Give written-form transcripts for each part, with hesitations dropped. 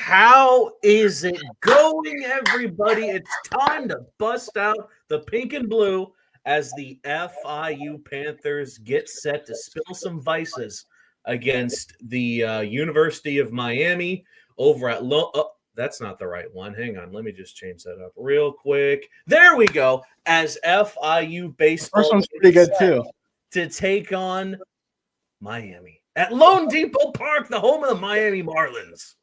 How is it going, everybody? It's time to bust out the pink and blue as the FIU Panthers get set to spill some vices against the University of Miami over at that's not the right one. Hang on. Let me just change that up real quick. There we go. As FIU baseball first one's pretty good too. To take on Miami at Lone Depot Park, the home of the Miami Marlins.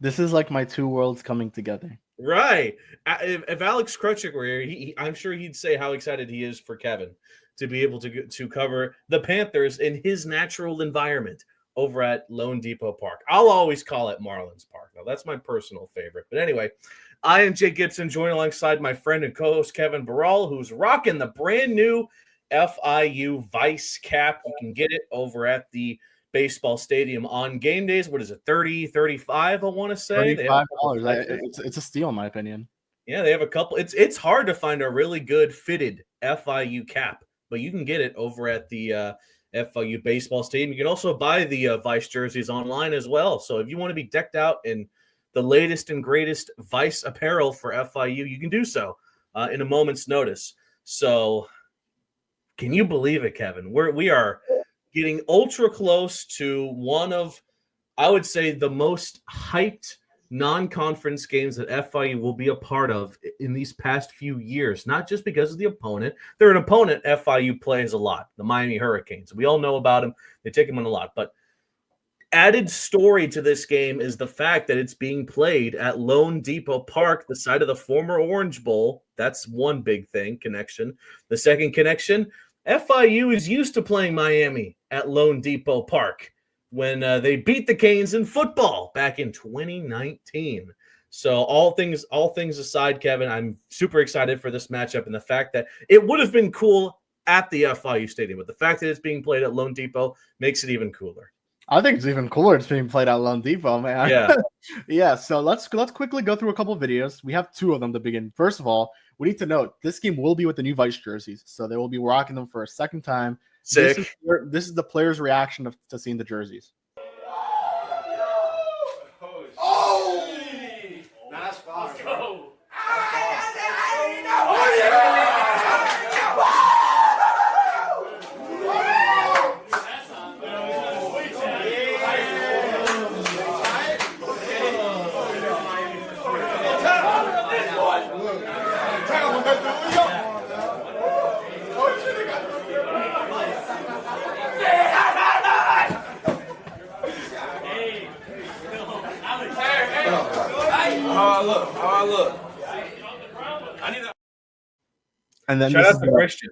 This is like my two worlds coming together. Right. If Alex Krutchik were here, I'm sure he'd say how excited he is for Kevin to be able to cover the Panthers in his natural environment over at Lone Depot Park. I'll always call it Marlins Park. Now, that's my personal favorite. But anyway, I am Jake Gibson, joined alongside my friend and co-host Kevin Barral, who's rocking the brand new FIU Vice cap. You can get it over at the baseball stadium on game days. What is it, 30, 35, I want to say? $35. It's a steal, in my opinion. Yeah, they have a couple. It's hard to find a really good fitted FIU cap, but you can get it over at the FIU baseball stadium. You can also buy the Vice jerseys online as well. So if you want to be decked out in the latest and greatest Vice apparel for FIU, you can do so in a moment's notice. So can you believe it, Kevin? We are getting ultra close to one of, I would say, the most hyped non-conference games that FIU will be a part of in these past few years, not just because of the opponent. They're an opponent FIU plays a lot, the Miami Hurricanes. We all know about them. They take them in a lot. But added story to this game is the fact that it's being played at Lone Depot Park, the site of the former Orange Bowl. That's one big thing, connection. The second connection, FIU is used to playing Miami at Lone Depot Park when they beat the Canes in football back in 2019. So all things aside, Kevin, I'm super excited for this matchup and the fact that it would have been cool at the FIU stadium, but the fact that it's being played at Lone Depot makes it even cooler. I think it's even cooler it's being played at Lone Depot, man. Yeah. Yeah, so let's quickly go through a couple of videos. We have two of them to begin. First of all, we need to note this game will be with the new Vice jerseys, so they will be rocking them for a second time. Sick. This is the players' reaction to seeing the jerseys. Oh! That's fine. Let's go. Oh, yeah! How I look. I need that. And then shout out to Christian.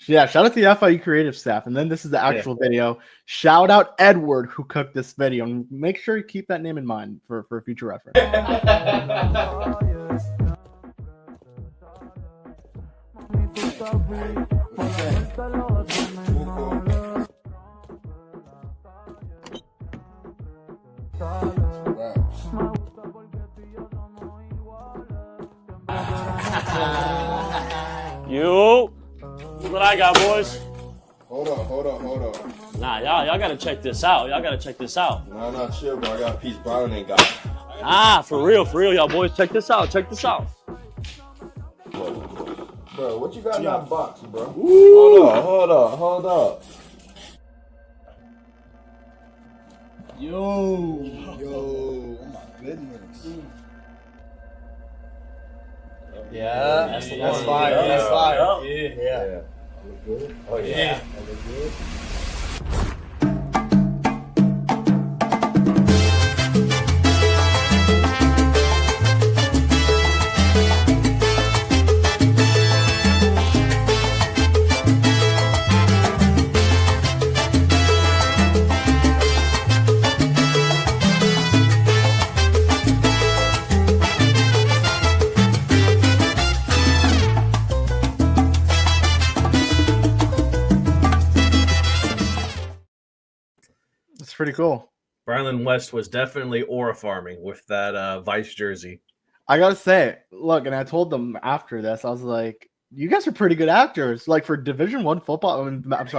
Yeah, shout out to the FIU creative staff. And then this is the actual video. Shout out Edward who cooked this video. And make sure you keep that name in mind for future reference. Yo, look what I got, boys. Hold on. Nah, y'all gotta check this out. Nah, chill, bro. I got a piece Brian ain't got. Ah, for real, y'all boys. Check this out. Bro, what you got in that box, bro? Hold up. Yo, oh my goodness. Yeah, that's the one. fire. Yeah. That's fire. Yeah. Look good? Oh, yeah. I look good? It's pretty cool. Brylan West was definitely aura farming with that Vice jersey. I gotta say, look, and I told them after this, I was like, you guys are pretty good actors. Like for Division I football,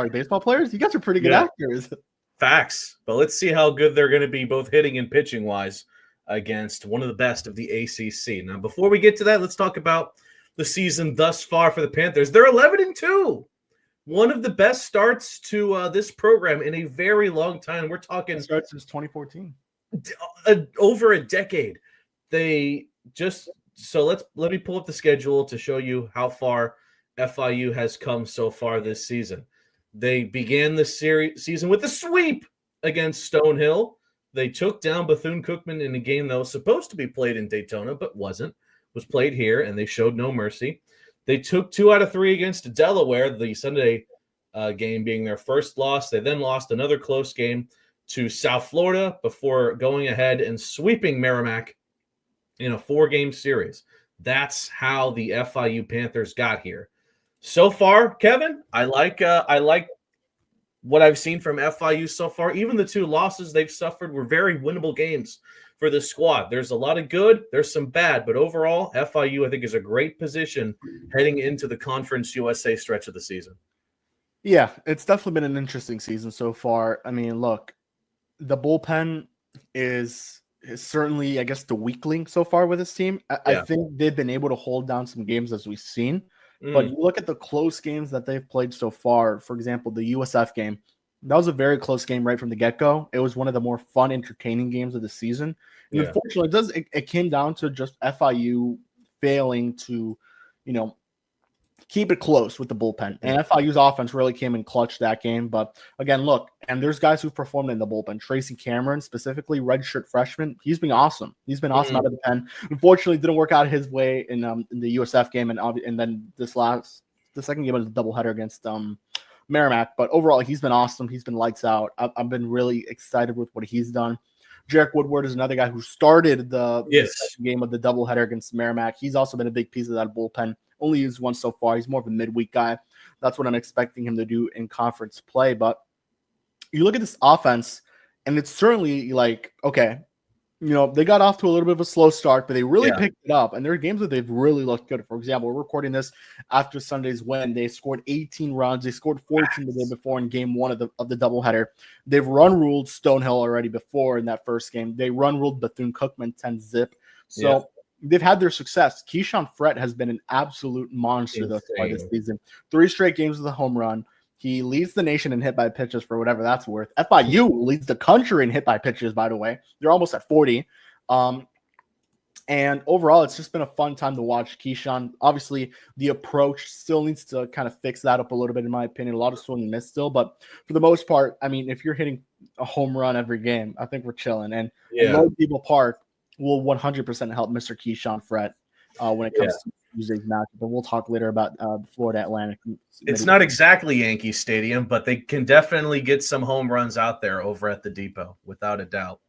baseball players, you guys are pretty good actors. Facts. But let's see how good they're going to be both hitting and pitching wise against one of the best of the ACC. Now, before we get to that, let's talk about the season thus far for the Panthers. They're 11-2. One of the best starts to this program in a very long time. We're talking started since 2014. Over a decade. They just let me pull up the schedule to show you how far FIU has come so far this season. They began the season with a sweep against Stonehill. They took down Bethune-Cookman in a game that was supposed to be played in Daytona, but wasn't. Was played here, and they showed no mercy. They took 2 out of 3 against Delaware, the Sunday game being their first loss. They then lost another close game to South Florida before going ahead and sweeping Merrimack in a 4-game series. That's how the FIU Panthers got here. So far, Kevin, I like what I've seen from FIU so far. Even the 2 losses they've suffered were very winnable games for the squad. There's a lot of good, there's some bad, but overall, FIU I think is a great position heading into the Conference USA stretch of the season. Yeah, it's definitely been an interesting season so far. I mean, look, the bullpen is certainly, I guess, the weakling so far with this team. I think they've been able to hold down some games as we've seen. But you look at the close games that they've played so far. For example, the USF game, that was a very close game right from the get-go. It was one of the more fun, entertaining games of the season. And unfortunately, it came down to just FIU failing to, keep it close with the bullpen. And FIU's offense really came in clutch that game. But again, look, and there's guys who've performed in the bullpen. Tracy Cameron, specifically redshirt freshman, he's been awesome. He's been awesome out of the pen. Unfortunately, it didn't work out his way in the USF game, and then the second game was a doubleheader against Merrimack. But overall, he's been awesome. He's been lights out. I've been really excited with what he's done. Jarek Woodward is another guy who started the second game of the doubleheader against Merrimack. He's also been a big piece of that bullpen. Only used once so far. He's more of a midweek guy. That's what I'm expecting him to do in conference play. But you look at this offense, and it's certainly like, okay, they got off to a little bit of a slow start, but they really picked it up. And there are games that they've really looked good. For example, we're recording this after Sunday's win. They scored 18 runs. They scored 14 the day before in game 1 of the doubleheader. They've run-ruled Stonehill already before in that first game. They run-ruled Bethune-Cookman 10-zip. So they've had their success. Keyshawn Frett has been an absolute monster thus far this season. 3 straight games with a home run. He leads the nation in hit by pitches for whatever that's worth. FIU leads the country in hit by pitches, by the way. They're almost at 40. And overall, it's just been a fun time to watch Keyshawn. Obviously, the approach still needs to kind of fix that up a little bit, in my opinion. A lot of swing and miss still. But for the most part, I mean, if you're hitting a home run every game, I think we're chilling. And Low People Park will 100% help Mr. Keyshawn Frett when it comes to Tuesday's match. But we'll talk later about the Florida Atlantic. It's not exactly Yankee Stadium, but they can definitely get some home runs out there over at the Depot, without a doubt.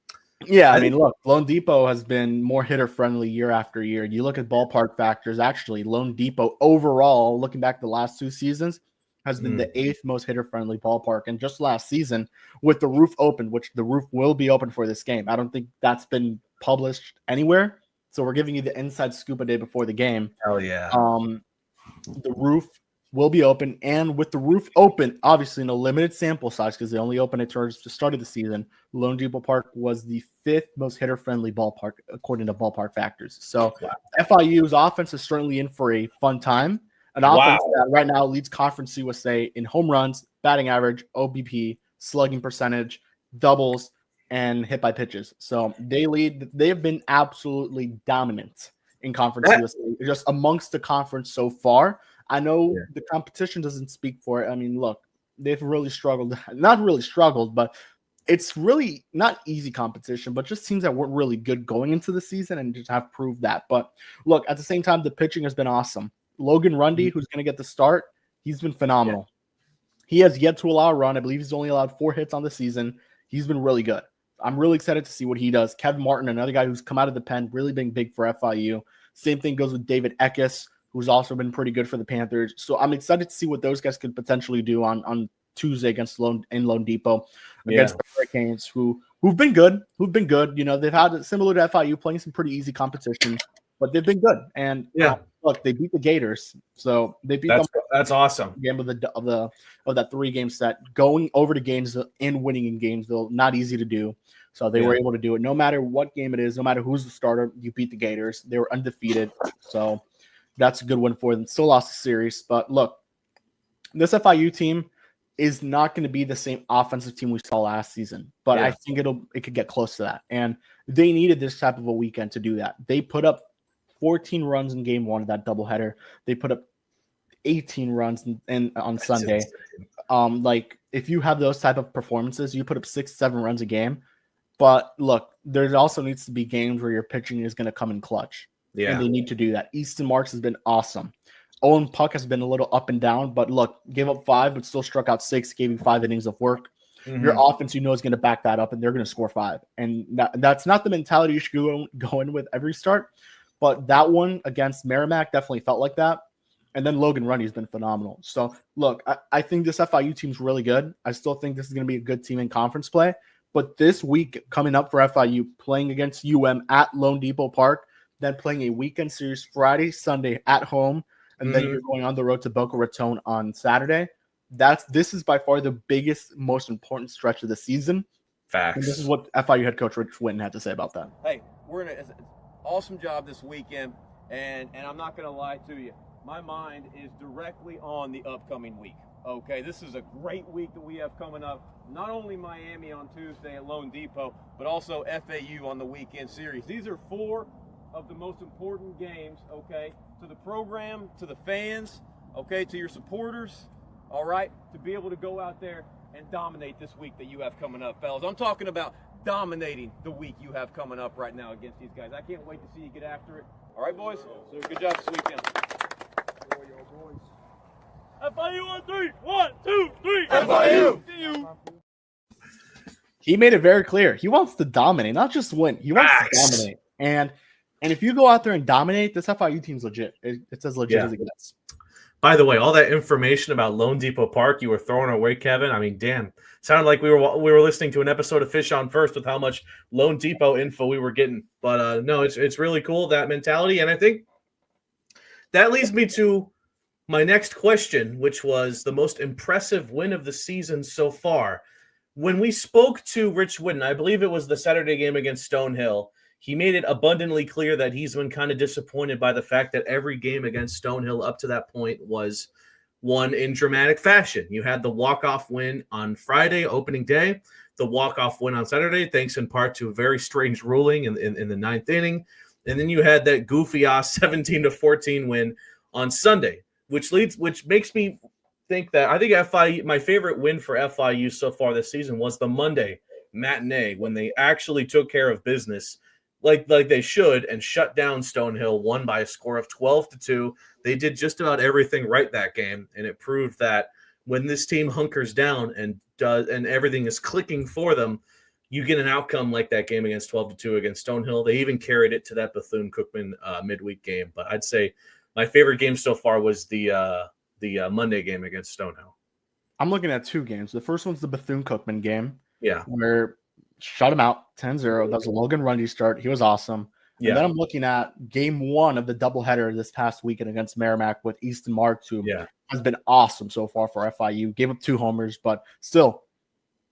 Yeah, I mean, look, Lone Depot has been more hitter-friendly year after year. You look at ballpark factors, actually, Lone Depot overall, looking back the last 2 seasons, has been the 8th most hitter-friendly ballpark. And just last season, with the roof open, which the roof will be open for this game. I don't think that's been published anywhere. So we're giving you the inside scoop a day before the game. Hell yeah. The roof will be open. And with the roof open, obviously in a limited sample size, because they only opened it towards the start of the season, Lone Depot Park was the 5th most hitter-friendly ballpark, according to Ballpark Factors. So FIU's offense is certainly in for a fun time. An offense that right now leads Conference USA in home runs, batting average, OBP, slugging percentage, doubles, and hit by pitches. So they lead. They have been absolutely dominant in Conference USA, just amongst the conference so far. I know the competition doesn't speak for it. I mean, look, they've really struggled. Not really struggled, but it's really not easy competition, but just teams that weren't really good going into the season and just have proved that. But look, at the same time, the pitching has been awesome. Logan Rundy, who's going to get the start, he's been phenomenal. He has yet to allow a run. I believe he's only allowed 4 hits on the season. He's been really good. I'm really excited to see what he does. Kevin Martin, another guy who's come out of the pen, really been big for FIU. Same thing goes with David Eckes, who's also been pretty good for the Panthers. So I'm excited to see what those guys could potentially do on Tuesday against Lone Depot, against the Hurricanes, who've been good. They've had, similar to FIU, playing some pretty easy competition, but they've been good. And look, they beat the Gators, so they beat them. That's awesome. Game of that 3-game set, going over to Gainesville and winning in Gainesville, not easy to do. So they were able to do it no matter what game it is, no matter who's the starter. You beat the Gators. They were undefeated. So that's a good one for them. Still lost the series. But look, this FIU team is not going to be the same offensive team we saw last season. But I think it could get close to that. And they needed this type of a weekend to do that. They put up 14 runs in game one of that doubleheader. They put up 18 runs on Sunday. Like if you have those type of performances, you put up 6-7 runs a game. But look, there also needs to be games where your pitching is going to come in clutch. Yeah. And they need to do that. Easton Marks has been awesome. Owen Puck has been a little up and down, but look, gave up 5, but still struck out 6, gave you 5 innings of work. Mm-hmm. Your offense, is going to back that up, and they're going to score 5. And that's not the mentality you should go in with every start. But that one against Merrimack definitely felt like that. And then Logan Runny has been phenomenal. So, look, I think this FIU team's really good. I still think this is going to be a good team in conference play. But this week coming up for FIU, playing against at Lone Depot Park, then playing a weekend series Friday, Sunday at home, and then you're going on the road to Boca Raton on Saturday. This is by far the biggest, most important stretch of the season. Facts. And this is what FIU head coach Rich Winton had to say about that. Hey, we're in an awesome job this weekend, and I'm not going to lie to you. My mind is directly on the upcoming week. Okay, this is a great week that we have coming up. Not only Miami on Tuesday at Lone Depot, but also FAU on the weekend series. These are 4 of the most important games, okay, to the program, to the fans, okay, to your supporters, all right, to be able to go out there and dominate this week that you have coming up, fellas. I'm talking about dominating the week you have coming up right now against these guys. I can't wait to see you get after it. All right, boys? So good job this weekend. FIU on 3. 1, 2, 3. FIU! He made it very clear. He wants to dominate, not just win. He wants to dominate. And if you go out there and dominate, this FIU team's legit. It's as legit as it gets. By the way, all that information about Lone Depot Park you were throwing away, Kevin. I mean, damn, sounded like we were listening to an episode of Fish on First with how much Lone Depot info we were getting. But no, it's really cool, that mentality, and I think that leads me to my next question, which was the most impressive win of the season so far. When we spoke to Rich Whitten, I believe it was the Saturday game against Stonehill, he made it abundantly clear that he's been kind of disappointed by the fact that every game against Stonehill up to that point was won in dramatic fashion. You had the walk-off win on Friday, opening day, the walk-off win on Saturday, thanks in part to a very strange ruling in the 9th inning. And then you had that goofy-ass 17-14 win on Sunday, which makes me think that I think FIU, my favorite win for FIU so far this season was the Monday matinee when they actually took care of business like they should and shut down Stonehill, won by a score of 12-2. They did just about everything right that game, and it proved that when this team hunkers down and everything is clicking for them, you get an outcome like that game against 12-2 against Stonehill. They even carried it to that Bethune-Cookman midweek game. But I'd say my favorite game so far was the Monday game against Stonehill. I'm looking at 2 games. The first one's the Bethune-Cookman game. Yeah. Where shut him out 10-0. That was a Logan Rundy start. He was awesome. Yeah. And then I'm looking at game 1 of the doubleheader this past weekend against Merrimack with Easton Marks, who has been awesome so far for FIU. Gave up 2 homers, but still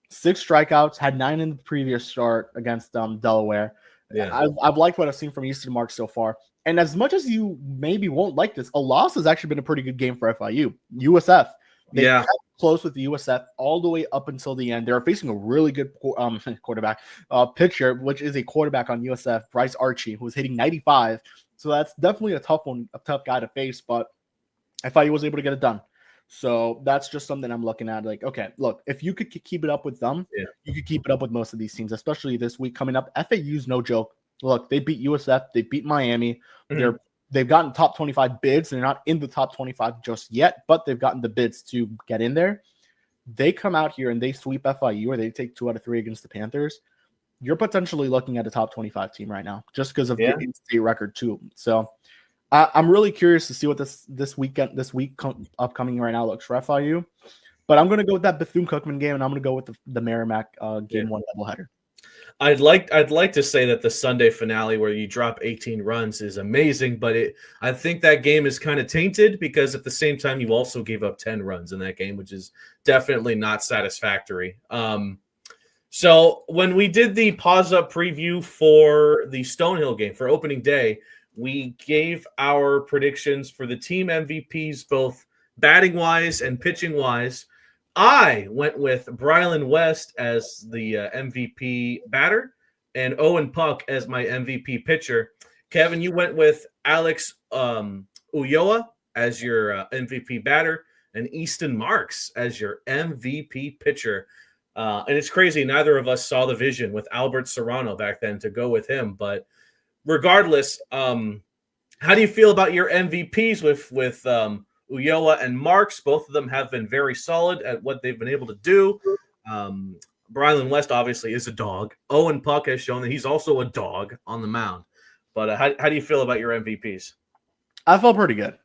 6 strikeouts, had 9 in the previous start against Delaware. Yeah. I've liked what I've seen from Easton Marks so far. And as much as you maybe won't like this, a loss has actually been a pretty good game for FIU. USF. They kept close with the USF all the way up until the end. They're facing a really good quarterback pitcher, which is a quarterback on USF, Bryce Archie, who was hitting 95. So that's definitely a tough guy to face, but FIU was able to get it done. So that's just something I'm looking at. Like, okay, look, if you could keep it up with them, you could keep it up with most of these teams, especially this week coming up. FAU's no joke. Look, they beat USF, they beat Miami. Mm-hmm. They've gotten top 25 bids. They're not in the top 25 just yet, but they've gotten the bids to get in there. They come out here and they sweep FIU, or they take 2 out of 3 against the Panthers. You're potentially looking at a top 25 team right now, just because of the in-state record too. So I'm really curious to see what this week upcoming right now looks for FIU. But I'm going to go with that Bethune-Cookman game, and I'm going to go with the Merrimack game 1 doubleheader. I'd like to say that the Sunday finale where you drop 18 runs is amazing, but I think that game is kind of tainted because at the same time you also gave up 10 runs in that game, which is definitely not satisfactory. So when we did the Paws Up preview for the Stonehill game for opening day, we gave our predictions for the team MVPs, both batting wise and pitching wise. I went with Brylan West as the MVP batter and Owen Puck as my MVP pitcher. Kevin, you went with Alex Ulloa as your MVP batter and Easton Marks as your MVP pitcher. And it's crazy. Neither of us saw the vision with Albert Serrano back then to go with him. But regardless, how do you feel about your MVPs with Ulloa and Marks? Both of them have been very solid at what they've been able to do. Brylan West obviously is a dog. Owen Puck has shown that he's also a dog on the mound. But how do you feel about your MVPs? I felt pretty good.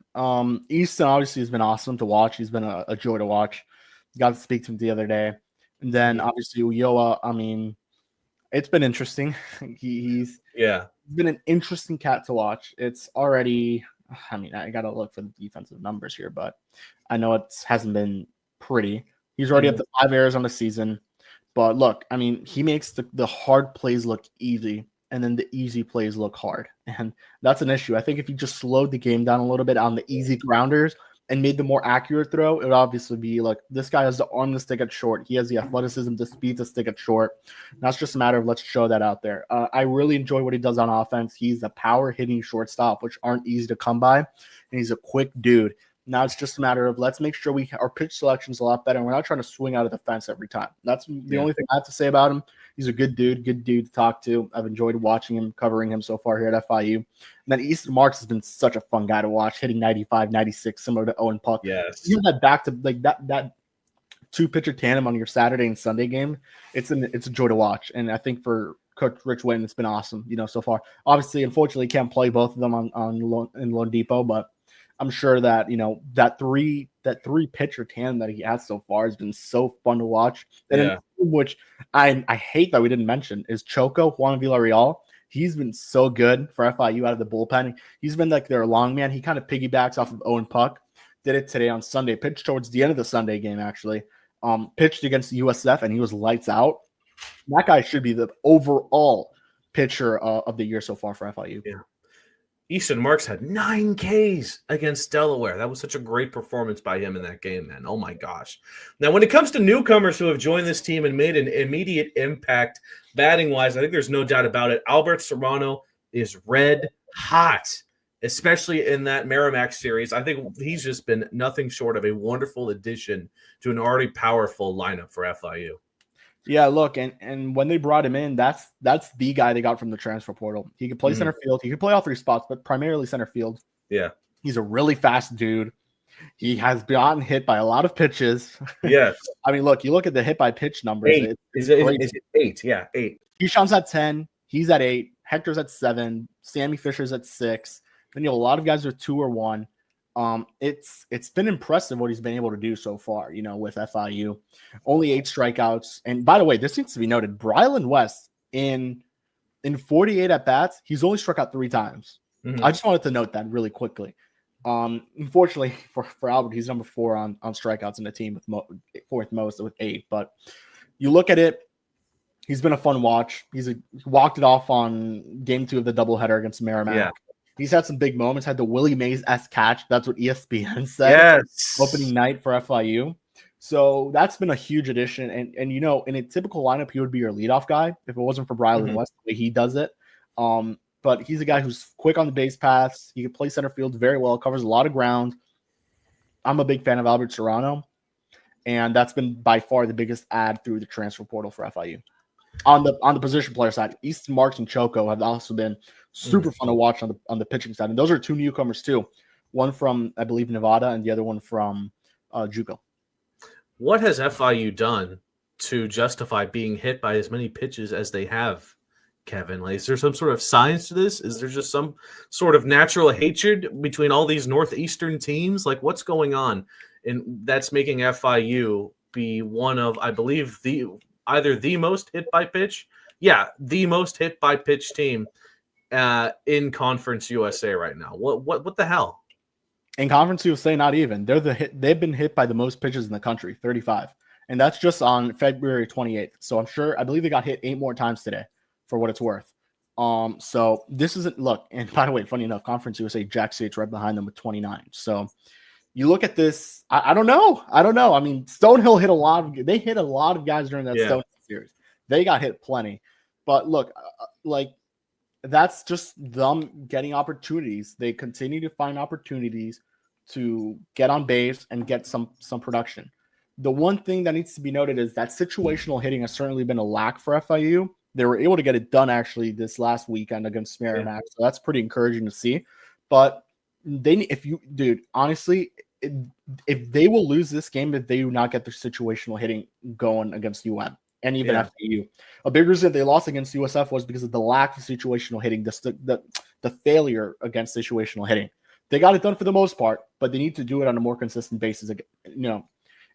Easton obviously has been awesome to watch. He's been a joy to watch. Got to speak to him the other day. And then obviously Ulloa, I mean, it's been interesting. He's been an interesting cat to watch. It's already, I mean, I got to look for the defensive numbers here, but I know it hasn't been pretty. He's already up to 5 errors on the season. But look, I mean, he makes the hard plays look easy, and then the easy plays look hard. And that's an issue. I think if you just slowed the game down a little bit on the easy grounders and made the more accurate throw, it would obviously be like, this guy has the arm to stick at short. He has the athleticism, the speed to stick at short. Now it's just a matter of let's show that out there. I really enjoy what he does on offense. He's a power hitting shortstop, which aren't easy to come by. And he's a quick dude. Now it's just a matter of let's make sure our pitch selection is a lot better. And we're not trying to swing out of the fence every time. That's the only thing I have to say about him. He's a good dude to talk to. I've enjoyed watching him, covering him so far here at FIU. And then Easton Marks has been such a fun guy to watch, hitting 95, 96, similar to Owen Puck. Yes. You have that back to like that 2-pitcher tandem on your Saturday and Sunday game. It's a joy to watch. And I think for Coach Rich Wayne, it's been awesome, so far. Obviously, unfortunately, can't play both of them in Lone Depot, but I'm sure that that three pitcher tandem that he has so far has been so fun to watch. And which I hate that we didn't mention is Choco Juan Villarreal. He's been so good for FIU out of the bullpen. He's been like their long man. He kind of piggybacks off of Owen Puck. Did it today on Sunday. Pitched towards the end of the Sunday game actually. Pitched against the USF and he was lights out. That guy should be the overall pitcher of the year so far for FIU. Yeah. Easton Marks had 9 Ks against Delaware. That was such a great performance by him in that game, man. Oh, my gosh. Now, when it comes to newcomers who have joined this team and made an immediate impact batting-wise, I think there's no doubt about it. Albert Serrano is red hot, especially in that Merrimack series. I think he's just been nothing short of a wonderful addition to an already powerful lineup for FIU. Yeah, look, and when they brought him in, that's the guy they got from the transfer portal. He could play center field. He could play all 3 spots, but primarily center field. Yeah. He's a really fast dude. He has gotten hit by a lot of pitches. Yes. I mean, look, you look at the hit by pitch numbers. 8. Is it 8? Yeah, 8. Keyshawn's at 10. He's at 8. Hector's at 7. Sammy Fisher's at 6. Then you have a lot of guys with 2 or 1. It's been impressive what he's been able to do so far, with FIU. Only 8 strikeouts. And by the way, this needs to be noted. Brylan West in 48 at-bats, he's only struck out 3 times. Mm-hmm. I just wanted to note that really quickly. Unfortunately for Albert, he's number 4 on strikeouts in the team with fourth most with 8. But you look at it, he's been a fun watch. He walked it off on game 2 of the doubleheader against Merrimack. Yeah. He's had some big moments. Had the Willie Mays-esque catch. That's what ESPN said. Yes. Opening night for FIU. So that's been a huge addition. And in a typical lineup, he would be your leadoff guy if it wasn't for Brylan West, the way he does it. But he's a guy who's quick on the base paths. He can play center field very well. Covers a lot of ground. I'm a big fan of Albert Serrano. And that's been by far the biggest add through the transfer portal for FIU. On the position player side, Easton Marks and Choco have also been super fun to watch on the pitching side. And those are 2 newcomers too. One from, I believe, Nevada and the other one from JUCO. What has FIU done to justify being hit by as many pitches as they have, Kevin? Like, is there some sort of science to this? Is there just some sort of natural hatred between all these Northeastern teams? Like, what's going on? And that's making FIU be one of, I believe, either the most hit by pitch. Yeah, the most hit by pitch team in Conference USA right now. What the hell? In Conference USA, not even. They've been hit by the most pitches in the country, 35. and that's just on February 28th. So I believe they got hit 8 more times today, for what it's worth. So this isn't look. And by the way, funny enough, Conference USA, Jack State's right behind them with 29. So you look at this. I don't know. I mean, Stonehill hit a lot of guys during that Stonehill series. They got hit plenty, but look, like that's just them getting opportunities. They continue to find opportunities to get on base and get some production. The one thing that needs to be noted is that situational hitting has certainly been a lack for FIU. They were able to get it done actually this last weekend against Merrimack, so that's pretty encouraging to see. But honestly, if they will lose this game, if they do not get their situational hitting going against UM and even FIU, a big reason they lost against USF was because of the lack of situational hitting, the failure against situational hitting. They got it done for the most part, but they need to do it on a more consistent basis.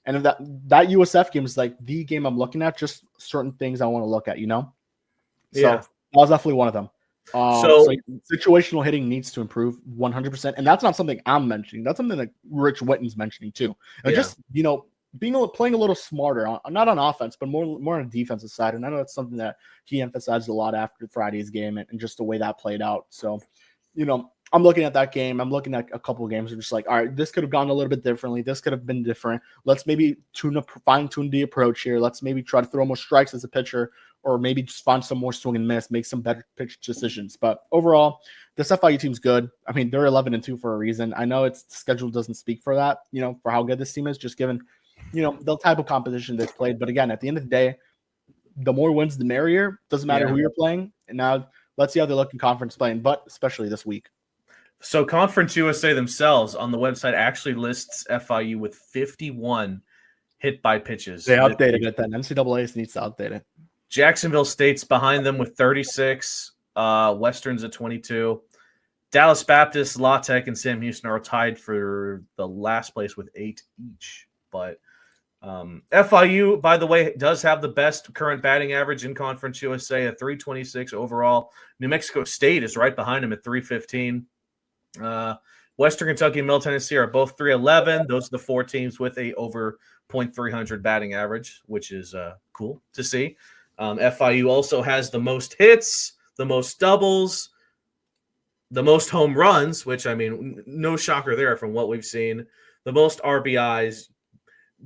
And if that USF game is like the game I'm looking at, just certain things I want to look at, So that was definitely one of them. So situational hitting needs to improve 100%. And that's not something I'm mentioning. That's something that Rich Witten's mentioning too. And just, playing a little smarter, not on offense, but more on the defensive side. And I know that's something that he emphasized a lot after Friday's game and just the way that played out. So, I'm looking at that game. I'm looking at a couple of games. I'm just like, all right, this could have gone a little bit differently. This could have been different. Let's maybe fine-tune the approach here. Let's maybe try to throw more strikes as a pitcher, or maybe just find some more swing and miss, make some better pitch decisions. But overall, this FIU team's good. I mean, they're 11-2 for a reason. I know its schedule doesn't speak for that, for how good this team is, just given, the type of competition they've played. But again, at the end of the day, the more wins, the merrier. Doesn't matter who you're playing. And now let's see how they look in conference playing, but especially this week. So Conference USA themselves on the website actually lists FIU with 51 hit by pitches. They updated it then. NCAA needs to update it. Jacksonville State's behind them with 36. Western's at 22. Dallas Baptist, La Tech, and Sam Houston are tied for the last place with 8 each. But FIU, by the way, does have the best current batting average in Conference USA at 326 overall. New Mexico State is right behind them at 315. Western Kentucky and Middle Tennessee are both 311. Those are the 4 teams with a over .300 batting average, which is cool to see. FIU also has the most hits, the most doubles, the most home runs, which, I mean, no shocker there from what we've seen, the most RBIs.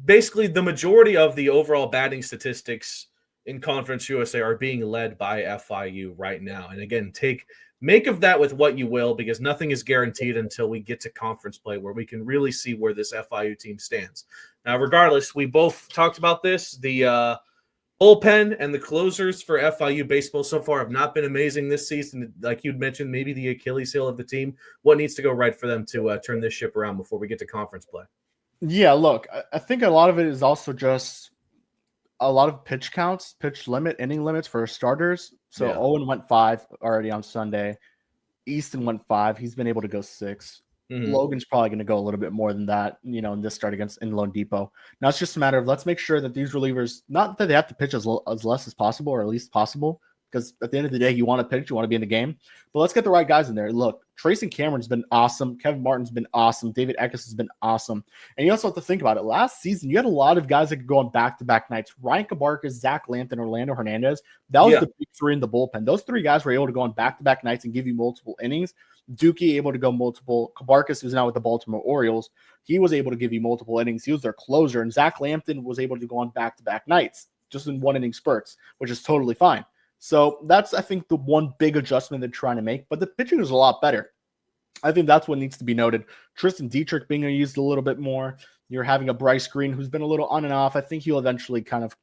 Basically, the majority of the overall batting statistics in Conference USA are being led by FIU right now. And again, make of that with what you will, because nothing is guaranteed until we get to conference play where we can really see where this FIU team stands. Now, regardless, we both talked about this. The bullpen and the closers for FIU baseball so far have not been amazing this season. Like you'd mentioned, maybe the Achilles heel of the team. What needs to go right for them to turn this ship around before we get to conference play? Yeah, look, I think a lot of it is also just a lot of pitch counts, pitch limit, inning limits for starters. So Owen went 5 already on Sunday. Easton went 5. He's been able to go 6. Mm-hmm. Logan's probably going to go a little bit more than that, in this start against Lone Depot. Now it's just a matter of let's make sure that these relievers, not that they have to pitch as less as possible or at least possible, because at the end of the day, you want to pitch, you want to be in the game, but let's get the right guys in there. Look, Tracy Cameron's been awesome. Kevin Martin's been awesome. David Eckes has been awesome. And you also have to think about it. Last season, you had a lot of guys that could go on back-to-back nights. Ryan Cabarcas, Zach Lampton, Orlando Hernandez. That was the big 3 in the bullpen. Those 3 guys were able to go on back-to-back nights and give you multiple innings. Dookie able to go multiple. Cabarcas, who's now with the Baltimore Orioles, he was able to give you multiple innings. He was their closer. And Zach Lampton was able to go on back-to-back nights, just in 1-inning spurts, which is totally fine. So that's, I think, the one big adjustment they're trying to make. But the pitching is a lot better. I think that's what needs to be noted. Tristan Dietrich being used a little bit more. You're having a Bryce Green who's been a little on and off. I think he'll eventually kind of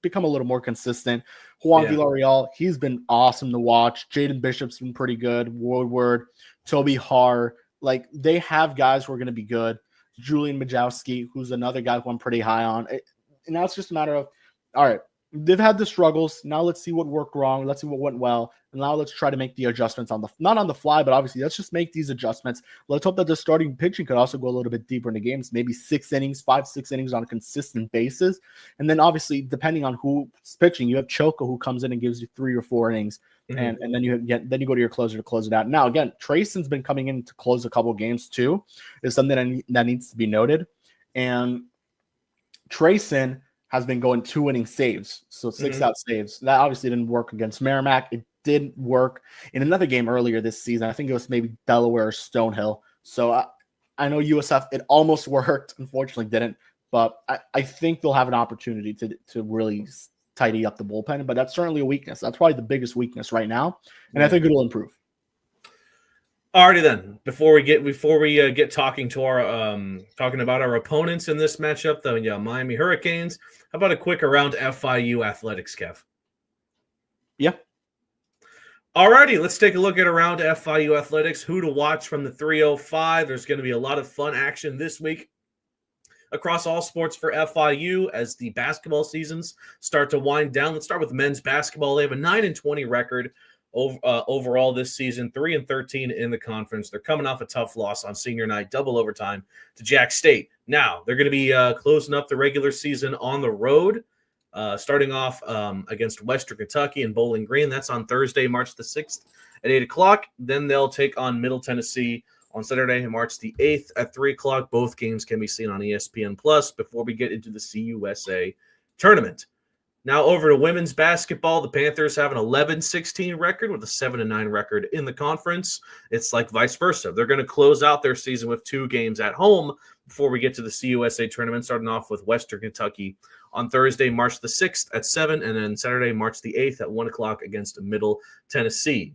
become a little more consistent. Juan Villarreal, he's been awesome to watch. Jaden Bishop's been pretty good. Woodward, Toby Har. Like, they have guys who are going to be good. Julian Majowski, who's another guy who I'm pretty high on. And now it's just a matter of, all right, they've had the struggles. Now let's see what worked wrong. Let's see what went well. And now let's try to make the adjustments not on the fly, but obviously let's just make these adjustments. Let's hope that the starting pitching could also go a little bit deeper in the games, maybe 6 innings, 5-6 innings on a consistent basis. And then obviously, depending on who's pitching, you have Choco who comes in and gives you 3 or 4 innings. Mm-hmm. And then you go to your closer to close it out. Now, again, Trayson's been coming in to close a couple games too, is something that needs to be noted. And Trayson has been going 2 inning saves, so 6-out saves. That obviously didn't work against Merrimack. It did work in another game earlier this season. I think it was maybe Delaware or Stonehill. So I know USF, it almost worked. Unfortunately, didn't. But I think they'll have an opportunity to really tidy up the bullpen. But that's certainly a weakness. That's probably the biggest weakness right now, and I think it'll improve. Alrighty then. Before we get talking to our talking about our opponents in this matchup, the Miami Hurricanes. How about a quick around FIU athletics, Kev? Yeah. Alrighty, let's take a look at around FIU athletics. Who to watch from the 305. There's going to be a lot of fun action this week across all sports for FIU as the basketball seasons start to wind down. Let's start with men's basketball. They have a 9-20 record overall this season, 3-13 in the conference. They're coming off a tough loss on senior night, double overtime to Jack State. Now, they're going to be closing up the regular season on the road, starting off against Western Kentucky and Bowling Green. That's on Thursday, March the 6th at 8 o'clock. Then they'll take on Middle Tennessee on Saturday, March the 8th at 3 o'clock. Both games can be seen on ESPN Plus before we get into the CUSA tournament. Now over to women's basketball. The Panthers have an 11-16 record with a 7-9 record in the conference. It's like vice versa. They're going to close out their season with 2 games at home before we get to the CUSA tournament, starting off with Western Kentucky on Thursday, March the 6th at 7, and then Saturday, March the 8th at 1 o'clock against Middle Tennessee.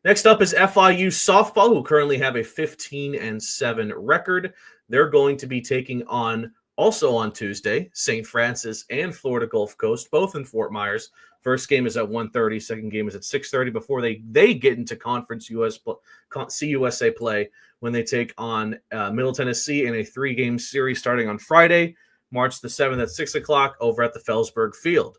Next up is FIU softball, who currently have a 15-7 record. They're going to be taking on, also on Tuesday, St. Francis and Florida Gulf Coast, both in Fort Myers. First game is at 1:30. Second game is at 6:30 before they get into Conference CUSA play when they take on Middle Tennessee in a 3-game series starting on Friday, March the 7th at 6 o'clock over at the Felsberg Field.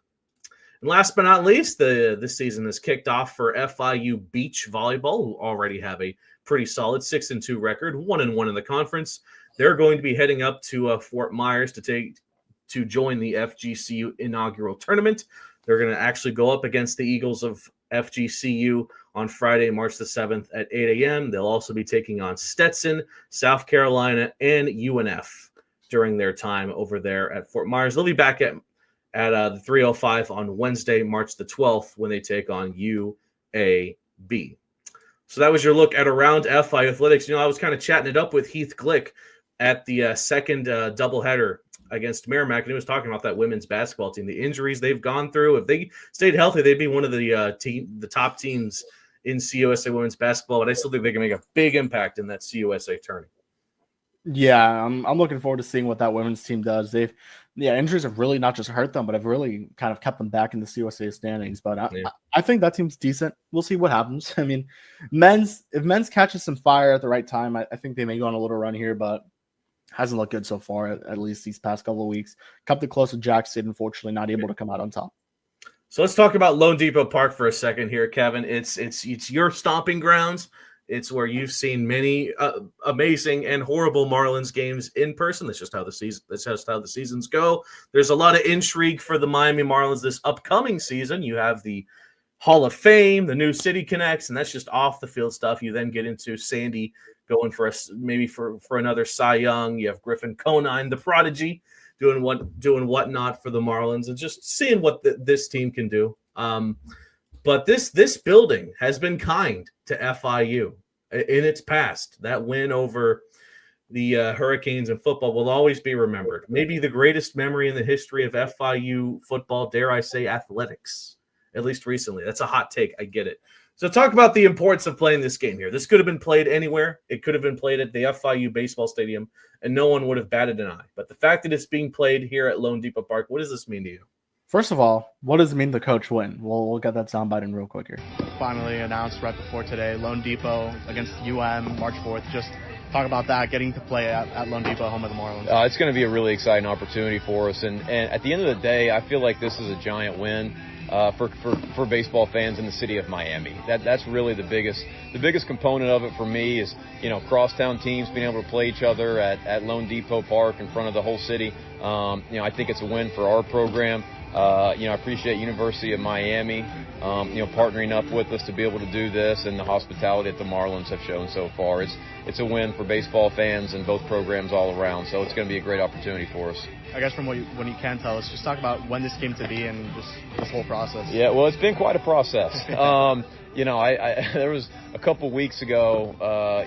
And last but not least, this season is kicked off for FIU Beach Volleyball, who already have a pretty solid 6-2 record, 1-1 in the conference. They're going to be heading up to Fort Myers to join the FGCU inaugural tournament. They're going to actually go up against the Eagles of FGCU on Friday, March the 7th at 8 a.m. They'll also be taking on Stetson, South Carolina, and UNF during their time over there at Fort Myers. They'll be back at the 305 on Wednesday, March the 12th, when they take on UAB. So that was your look at around FI athletics. I was kind of chatting it up with Heath Glick at the second doubleheader against Merrimack, and he was talking about that women's basketball team, the injuries they've gone through. If they stayed healthy, they'd be one of the top teams in CUSA women's basketball, but I still think they can make a big impact in that CUSA tourney. Yeah, I'm looking forward to seeing what that women's team does. Injuries have really not just hurt them, but have really kind of kept them back in the CUSA standings. But I think that team's decent. We'll see what happens. I mean, if men's catches some fire at the right time, I think they may go on a little run here, but hasn't looked good so far, at least these past couple of weeks. Kept it close with Jack State, unfortunately, not able to come out on top. So let's talk about Lone Depot Park for a second here, Kevin. It's your stomping grounds. It's where you've seen many amazing and horrible Marlins games in person. That's just how the seasons go. There's a lot of intrigue for the Miami Marlins this upcoming season. You have the Hall of Fame, the new City Connects, and that's just off the field stuff. You then get into Sandy going for another Cy Young. You have Griffin Conine, the prodigy, doing whatnot for the Marlins, and just seeing what this team can do. But this building has been kind to FIU in its past. That win over the Hurricanes in football will always be remembered. Maybe the greatest memory in the history of FIU football, dare I say athletics, at least recently. That's a hot take. I get it. So talk about the importance of playing this game here. This could have been played anywhere. It could have been played at the FIU baseball stadium, and no one would have batted an eye. But the fact that it's being played here at Lone Depot Park, what does this mean to you? First of all, what does it mean the coach win? We'll get that soundbite in real quick here. Finally announced right before today, Lone Depot against UM, March 4th. Just talk about that, getting to play at Lone Depot, home of the Marlins. It's going to be a really exciting opportunity for us. And at the end of the day, I feel like this is a giant win for baseball fans in the city of Miami. That's really the biggest component of it for me is, crosstown teams being able to play each other at Lone Depot Park in front of the whole city. I think it's a win for our program. I appreciate University of Miami, partnering up with us to be able to do this, and the hospitality that the Marlins have shown so far. It's a win for baseball fans and both programs all around, so it's going to be a great opportunity for us. I guess from when you can tell us, just talk about when this came to be and just this whole process. Yeah, well, it's been quite a process. I there was a couple weeks ago,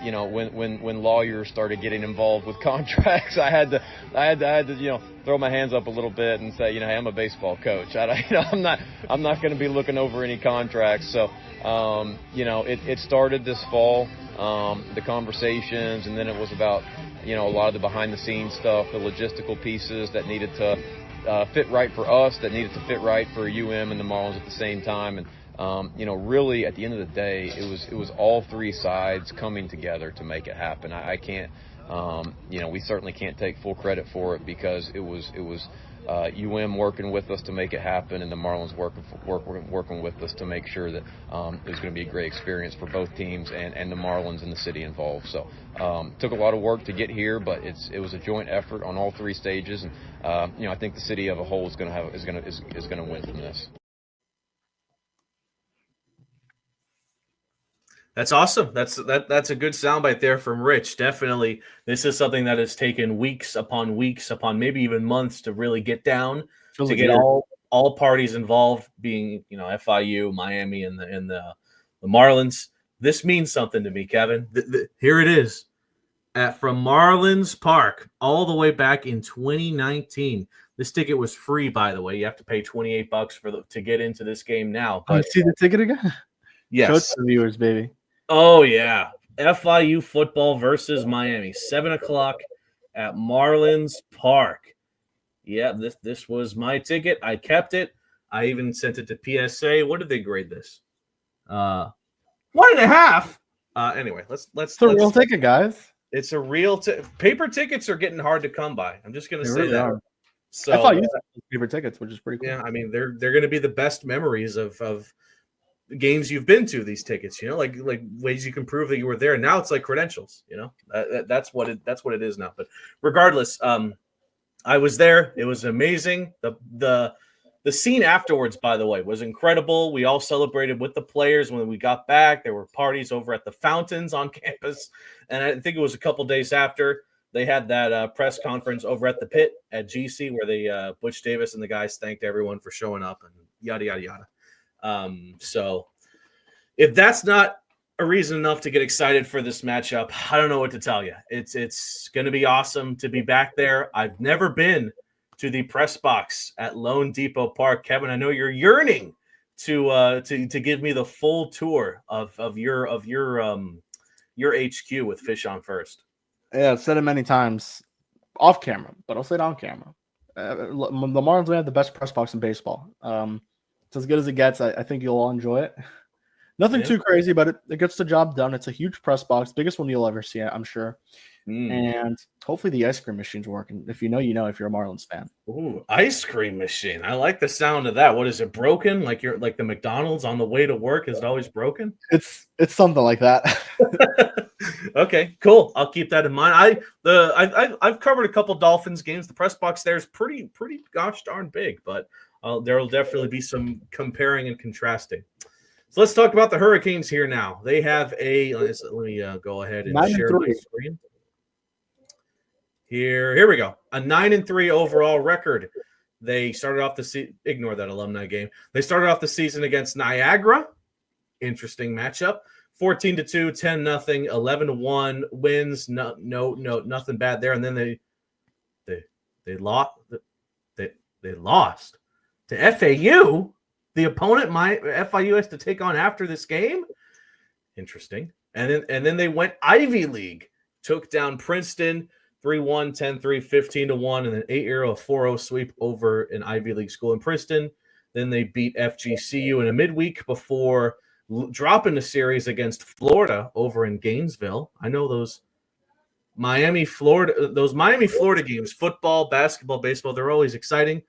when lawyers started getting involved with contracts, I had to throw my hands up a little bit and say, hey, I'm a baseball coach. I'm not going to be looking over any contracts. So, it started this fall, the conversations, and then it was about, a lot of the behind the scenes stuff, the logistical pieces that needed to fit right for us, that needed to fit right for UM and the Marlins at the same time. And, really at the end of the day, it was all three sides coming together to make it happen. I can't, we certainly can't take full credit for it because it was UM working with us to make it happen, and the Marlins working with us to make sure that it was going to be a great experience for both teams and the Marlins and the city involved. So took a lot of work to get here, but it was a joint effort on all three stages, and I think the city of a whole is going to win from this. That's awesome. That's a good soundbite there from Rich. Definitely, this is something that has taken weeks upon maybe even months to really get down, to get all parties involved, being FIU, Miami, and the Marlins. This means something to me, Kevin. Here it is, from Marlins Park, all the way back in 2019. This ticket was free, by the way. You have to pay $28 to get into this game now. But see the ticket again. Yes, show it to the viewers, baby. Oh, yeah. FIU football versus Miami, 7 o'clock at Marlins Park. Yeah, this was my ticket. I kept it. I even sent it to PSA. What did they grade this? 1.5. Anyway, let's. It's a real ticket, guys. It's a real paper tickets are getting hard to come by. I'm just going to say really that. Are. So I thought you used paper tickets, which is pretty cool. Yeah, I mean they're going to be the best memories of games you've been to. These tickets, like ways you can prove that you were there. Now it's like credentials. That's what it is now. But regardless, I was there. It was amazing. The scene afterwards, by the way, was incredible. We all celebrated with the players when we got back. There were parties over at the fountains on campus, and I think it was a couple days after they had that press conference over at the pit at GC where they Butch Davis and the guys thanked everyone for showing up and yada yada yada. So if that's not a reason enough to get excited for this matchup, I don't know what to tell you. It's going to be awesome to be back there. I've never been to the press box at Lone Depot Park. Kevin, I know you're yearning to give me the full tour of your HQ with Fish on First. Yeah, I've said it many times off camera, but I'll say it on camera. The Marlins have the best press box in baseball. It's as good as it gets. I think you'll all enjoy it. Nothing too crazy, but it gets the job done. It's a huge press box, biggest one you'll ever see, I'm sure. And hopefully the ice cream machine's working. If you know, if you're a Marlins fan. Ooh, ice cream machine. I like the sound of that. What is it, broken? Like the McDonald's on the way to work, is it always broken? It's something like that. Okay, cool. I'll keep that in mind. I've covered a couple Dolphins games. The press box there is pretty gosh darn big, but there will definitely be some comparing and contrasting. So let's talk about the Hurricanes here now. They have let me go ahead and share my screen. Here we go. A 9-3 overall record. They started off the ignore that alumni game. They started off the season against Niagara. Interesting matchup. 14-2, 10-0, 11-1 wins. No, nothing bad there. And then they lost. They lost to FAU. The opponent FIU has to take on after this game. Interesting. And then they went Ivy League. Took down Princeton 3-1, 10-3, 15-1, and an 8-0, 4-0 sweep over an Ivy League school in Princeton. Then they beat FGCU in a midweek before dropping the series against Florida over in Gainesville. I know those Miami, Florida games, football, basketball, baseball, they're always exciting.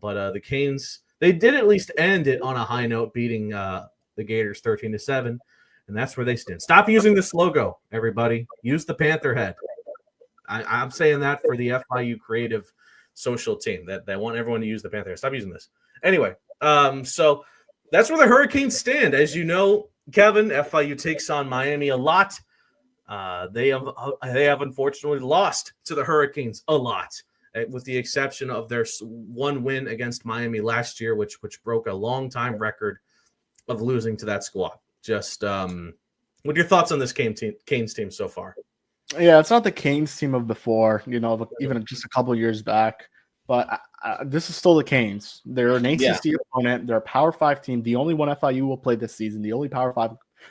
But the Canes, they did at least end it on a high note, beating the Gators 13-7, and that's where they stand. Stop using this logo, everybody. Use the Panther head. I'm saying that for the FIU creative social team that want everyone to use the Panther. Stop using this. Anyway, so that's where the Hurricanes stand. As you know, Kevin, FIU takes on Miami a lot. They have unfortunately lost to the Hurricanes a lot. with the exception of their one win against Miami last year, which broke a long time record of losing to that squad. Just what are your thoughts on this Canes team so far? Yeah, it's not the Canes team of before, even just a couple years back. But this is still the Canes. They're an ACC opponent. They're a Power 5 team. The only one FIU will play this season. The only Power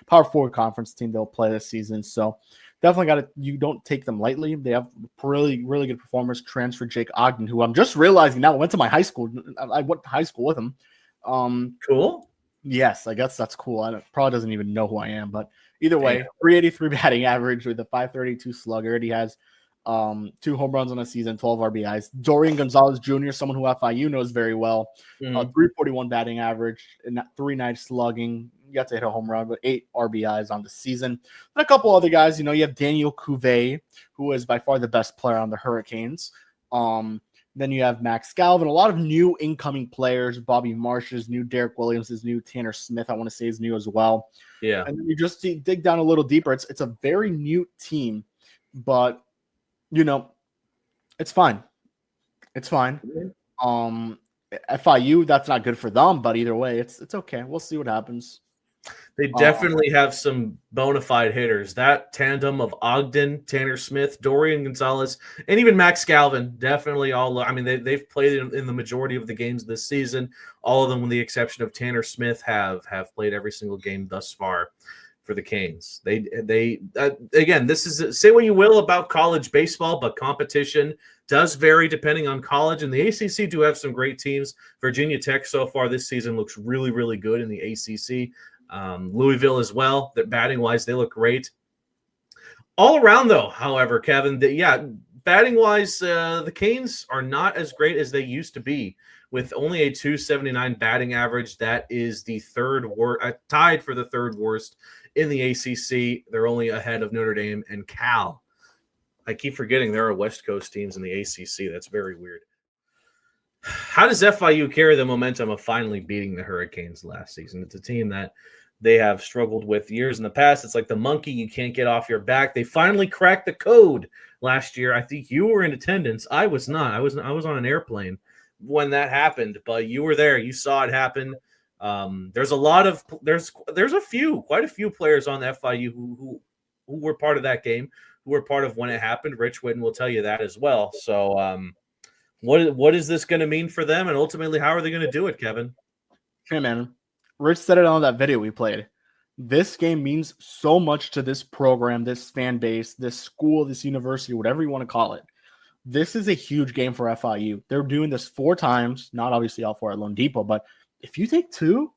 4 conference team they'll play this season. So definitely you don't take them lightly. They have really, really good performers. Transfer Jake Ogden, who I'm just realizing now went to my high school. I went to high school with him. Cool. Yes, I guess that's cool. Probably doesn't even know who I am, but either way, 383 batting average with a 532 slugger. He has 2 home runs on a season, 12 RBIs. Dorian Gonzalez Jr., someone who FIU knows very well, 341 batting average and 390 slugging. You got to hit a home run, but 8 RBIs on the season. And a couple other guys, you have Daniel Cuvée, who is by far the best player on the Hurricanes. Then you have Max Galvin, a lot of new incoming players. Bobby Marsh is new, Derek Williams is new, Tanner Smith, I want to say, is new as well. Yeah. And then you just dig down a little deeper. It's a very new team, but it's fine. It's fine. FIU, that's not good for them, but either way, it's okay. We'll see what happens. They definitely have some bona fide hitters. That tandem of Ogden, Tanner Smith, Dorian Gonzalez, and even Max Galvin, definitely all. I mean, they've played in the majority of the games this season. All of them, with the exception of Tanner Smith, have played every single game thus far for the Canes. They again, this is, say what you will about college baseball, but competition does vary depending on college. And the ACC do have some great teams. Virginia Tech so far this season looks really, really good in the ACC. Louisville as well. That batting wise, they look great. All around, though, however, Kevin, batting wise, the Canes are not as great as they used to be. With only a 279 batting average, that is the third worst, tied for the third worst in the ACC. They're only ahead of Notre Dame and Cal. I keep forgetting there are West Coast teams in the ACC. That's very weird. How does FIU carry the momentum of finally beating the Hurricanes last season? It's a team that they have struggled with years in the past. It's like the monkey you can't get off your back. They finally cracked the code last year. I think you were in attendance. I was not. I was on an airplane when that happened, but you were there. You saw it happen. There's quite a few players on the FIU who were part of that game, who were part of when it happened. Rich Whitten will tell you that as well. So what is this going to mean for them, and ultimately how are they going to do it, Kevin? Hey, man. Rich said it on that video we played. This game means so much to this program, this fan base, this school, this university, whatever you want to call it. This is a huge game for FIU. They're doing this 4 times, not obviously all 4 at Lone Depot, but if you take 2,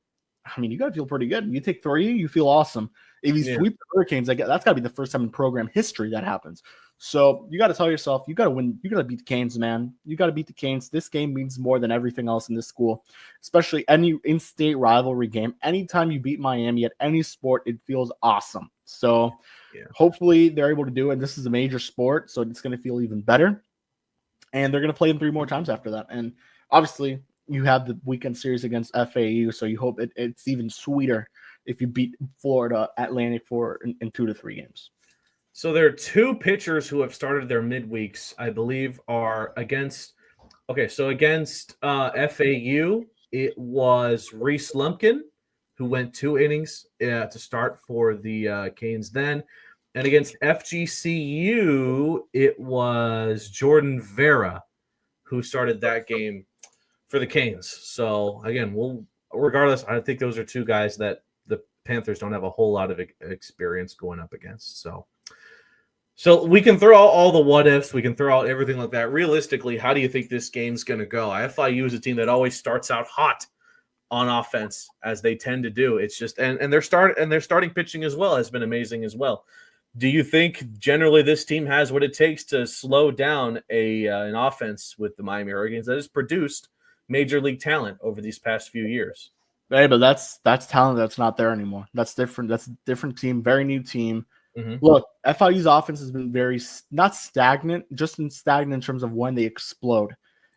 I mean, you got to feel pretty good. You take 3, you feel awesome. If you sweep the Hurricanes, that's got to be the first time in program history that happens. So you got to tell yourself, you got to win. You got to beat the Canes, man. You got to beat the Canes. This game means more than everything else in this school, especially any in-state rivalry game. Anytime you beat Miami at any sport, it feels awesome. So hopefully they're able to do it. This is a major sport, so it's going to feel even better. And they're going to play them 3 more times after that. And obviously you have the weekend series against FAU, so you hope it's even sweeter if you beat Florida Atlantic in 2 to 3 games. So there are 2 pitchers who have started their midweeks, I believe, are against. Okay, so against FAU, it was Reese Lumpkin, who went 2 innings to start for the Canes then. And against FGCU, it was Jordan Vera, who started that game for the Canes. So again, regardless, I think those are 2 guys that the Panthers don't have a whole lot of experience going up against. So we can throw out all the what ifs. We can throw out everything like that. Realistically, how do you think this game's going to go? FIU is a team that always starts out hot on offense, as they tend to do. It's just and their starting pitching as well has been amazing as well. Do you think generally this team has what it takes to slow down an offense with the Miami Hurricanes that has produced major league talent over these past few years? Hey, but that's talent that's not there anymore. That's different. That's a different team, very new team. Mm-hmm. Look, FIU's offense has been very not stagnant, just stagnant in terms of when they explode.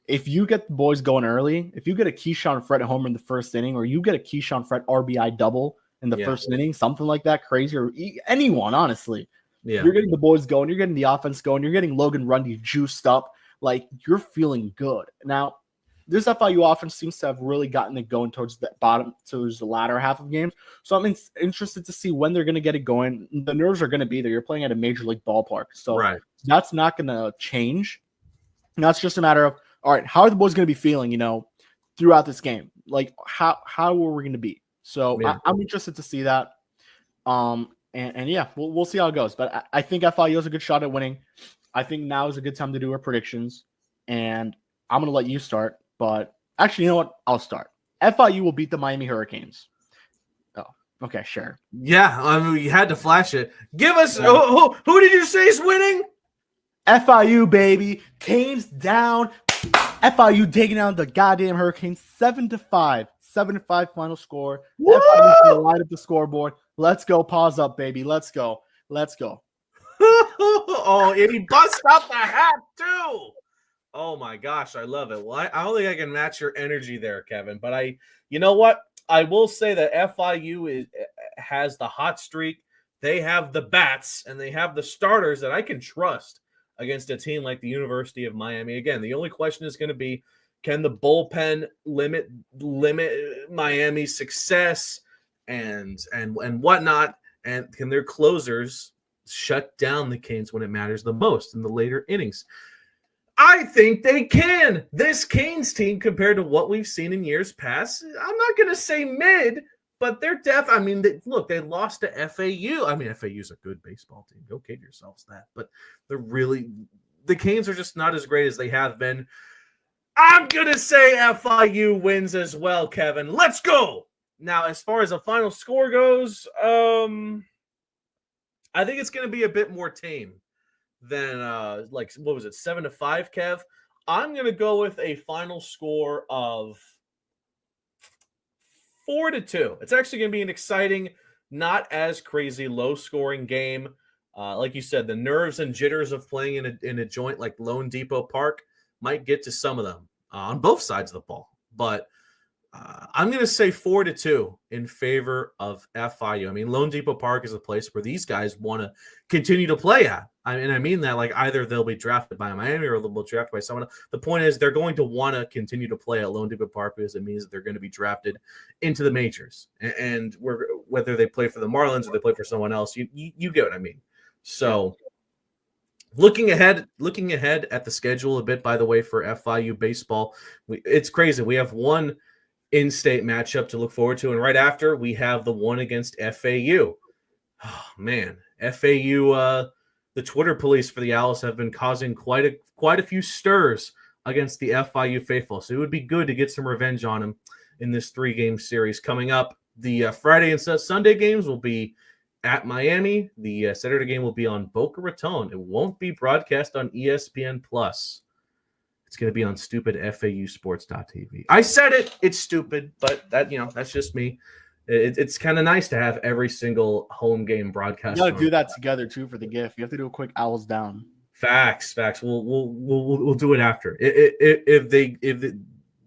If you get the boys going early, if you get a Keyshawn Fred homer in the first inning, or you get a Keyshawn Fred RBI double in the first inning, something like that, crazy, or anyone, honestly, you're getting the boys going, you're getting the offense going, you're getting Logan Rundy juiced up. like you're feeling good. Now, this FIU offense seems to have really gotten it going towards the latter half of games. So I'm interested to see when they're going to get it going. The nerves are going to be there. You're playing at a major league ballpark. So that's not going to change. And that's just a matter of, all right, how are the boys going to be feeling, throughout this game? Like, how are we going to be? So I'm interested to see that. And yeah, we'll see how it goes. But I think FIU has a good shot at winning. I think now is a good time to do our predictions. And I'm going to let you start. But actually, you know what? I'll start. FIU will beat the Miami Hurricanes. Oh, okay, sure. Yeah, I mean, you had to flash it. Give us who did you say is winning? FIU, baby. Canes down. FIU taking down the goddamn Hurricanes 7-5. 7-5 final score. FIU's gonna light up the scoreboard. Let's go. Paws up, baby. Let's go. Oh, and he busts out the hat too. Oh my gosh, I love it. Well, I don't think I can match your energy there, Kevin. But you know what? I will say that FIU has the hot streak. They have the bats and they have the starters that I can trust against a team like the University of Miami. Again, the only question is going to be, can the bullpen limit Miami's success and whatnot? And can their closers shut down the Canes when it matters the most in the later innings? I think they can. This Canes team, compared to what we've seen in years past, I'm not going to say mid, but they're they lost to FAU. I mean, FAU's a good baseball team. Go kid yourselves that. But the Canes are just not as great as they have been. I'm going to say FIU wins as well, Kevin. Let's go. Now, as far as the final score goes, I think it's going to be a bit more tame than what was it, 7-5, Kev? I'm going to go with a final score of 4-2. It's actually going to be an exciting, not as crazy, low-scoring game. Like you said, the nerves and jitters of playing in a joint like Lone Depot Park might get to some of them on both sides of the ball. But I'm going to say 4-2 in favor of FIU. I mean, Lone Depot Park is a place where these guys want to continue to play at. I mean that like either they'll be drafted by Miami or they'll be drafted by someone else. The point is they're going to want to continue to play at Lone Depot Park because it means that they're going to be drafted into the majors. And whether they play for the Marlins or they play for someone else, you get what I mean. So looking ahead at the schedule a bit, by the way, for FIU baseball, it's crazy. We have one in-state matchup to look forward to, and right after we have the one against FAU. Oh man, FAU, the Twitter police for the Owls have been causing quite a few stirs against the FIU faithful, so it would be good to get some revenge on them in this 3-game series coming up. The Friday and Sunday games will be at Miami. The Saturday game will be on Boca Raton. It won't be broadcast on ESPN Plus. It's going to be on stupid FAUsports.tv. I said it. It's stupid, but that's just me. It's kind of nice to have every single home game broadcast. You got to do that together too for the GIF. You have to do a quick Owls down. Facts. We'll do it after. If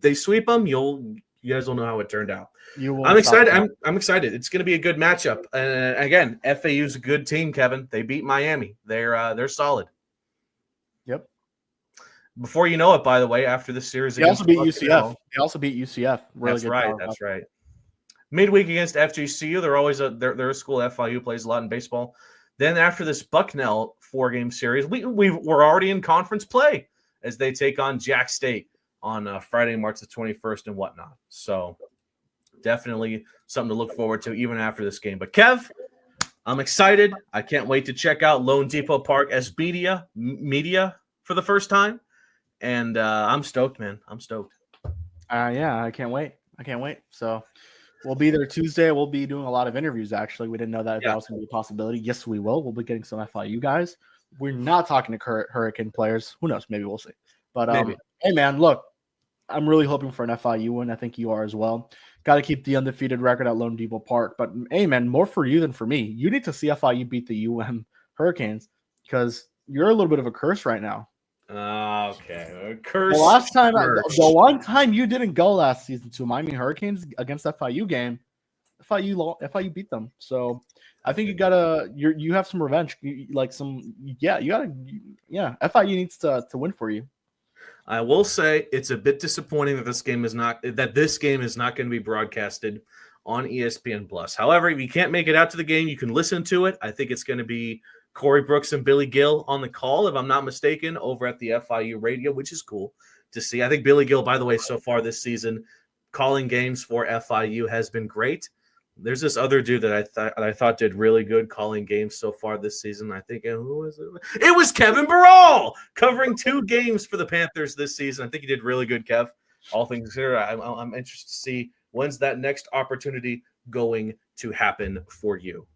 they sweep them, you guys will know how it turned out. I'm excited. I'm excited. It's going to be a good matchup. Again, FAU's a good team, Kevin. They beat Miami. They're solid. Yep. Before you know it, by the way, after the series, they also beat UCF. They also beat UCF. Really that's good. Right. That's right. Midweek against FGCU. They're always they're a school. FIU plays a lot in baseball. Then after this Bucknell 4-game series, we're already in conference play as they take on Jack State on Friday, March the 21st and whatnot. So definitely something to look forward to even after this game. But Kev, I'm excited. I can't wait to check out Lone Depot Park as media for the first time. And I'm stoked, man. I'm stoked. Yeah, I can't wait. So we'll be there Tuesday. We'll be doing a lot of interviews, actually. We didn't know that was going to be a possibility. Yes, we will. We'll be getting some FIU guys. We're not talking to Hurricane players. Who knows? Maybe we'll see. But, hey, man, look, I'm really hoping for an FIU win. I think you are as well. Got to keep the undefeated record at Lone Depot Park. But, hey, man, more for you than for me. You need to see FIU beat the Hurricanes because you're a little bit of a curse right now. Okay. Curse. The one time you didn't go last season to Miami Hurricanes against FIU game, FIU beat them. So I think you have some revenge. FIU needs to win for you. I will say it's a bit disappointing that this game is not going to be broadcasted on ESPN Plus. However, if you can't make it out to the game, you can listen to it. I think it's going to be Corey Brooks and Billy Gill on the call, if I'm not mistaken, over at the FIU radio, which is cool to see. I think Billy Gill, by the way, so far this season, calling games for FIU has been great. There's this other dude that I thought did really good calling games so far this season. I think who was it? It was Kevin Barral covering 2 games for the Panthers this season. I think he did really good, Kev. All things considered, I'm interested to see when's that next opportunity going to happen for you.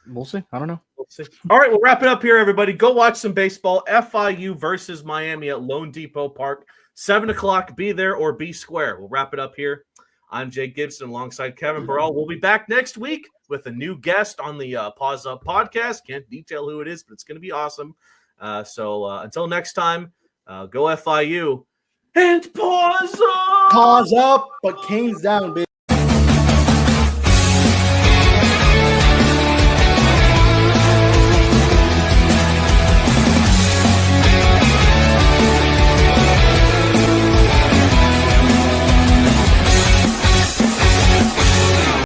We'll see. I don't know. We'll see. All right, we'll wrap it up here, everybody. Go watch some baseball. FIU versus Miami at Lone Depot Park. 7 o'clock. Be there or be square. We'll wrap it up here. I'm Jake Gibson alongside Kevin Barral. We'll be back next week with a new guest on the Paws Up podcast. Can't detail who it is, but it's going to be awesome. So until next time, go FIU and Paws Up! Paws up, but Canes down, baby.